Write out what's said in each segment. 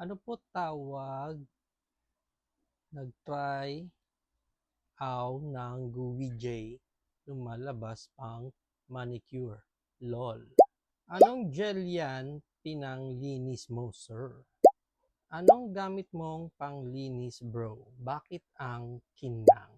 Ano po tawag nag-try aw ng Gooey J, lumalabas pang manicure. LOL. Anong gel yan pinanglinis mo, sir? Anong gamit mong panglinis, bro? Bakit ang kinang?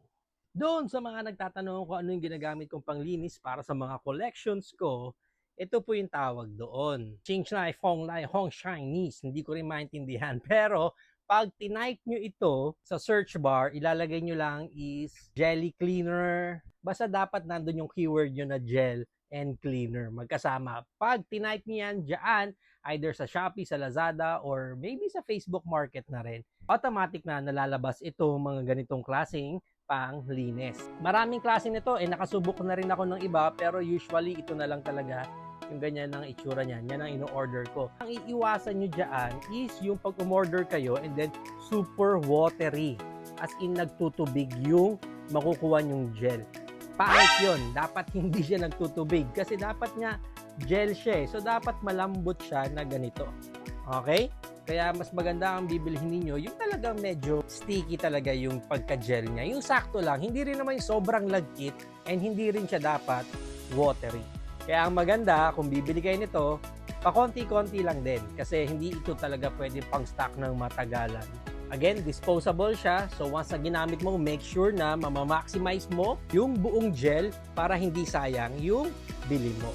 Doon sa mga nagtatanong kung ano yung ginagamit kong panglinis para sa mga collections ko, ito po yung tawag doon. Qingshai Fong Lai Hong Chinese. Hindi ko rin maintindihan. Pero pag tinype nyo ito sa search bar, ilalagay nyo lang is jelly cleaner. Basta dapat nandun yung keyword nyo na gel and cleaner magkasama. Pag tinype nyo yan dyan, either sa Shopee, sa Lazada, or maybe sa Facebook Market na rin, automatic na nalalabas ito mga ganitong klaseng panglinis. Maraming klase nito, nakasubok na rin ako ng iba, pero usually ito na lang talaga yung ganyan ang itsura niyan. Yan ang ino-order ko. Ang iiwasan nyo dyan is yung pag umorder kayo and then super watery. As in nagtutubig yung makukuha yung gel. Pangit yun. Dapat hindi siya nagtutubig kasi dapat nga gel siya. So dapat malambot siya na ganito. Okay? Kaya mas maganda ang bibilhin ninyo yung talagang medyo sticky talaga yung pagka-gel niya. Yung sakto lang, hindi rin naman yung sobrang lagkit and hindi rin siya dapat watery. Kaya ang maganda, kung bibili kayo nito, pakonti-konti lang din kasi hindi ito talaga pwede pang stock ng matagalan. Again, disposable siya. So once na ginamit mo, make sure na mamamaximize mo yung buong gel para hindi sayang yung bili mo.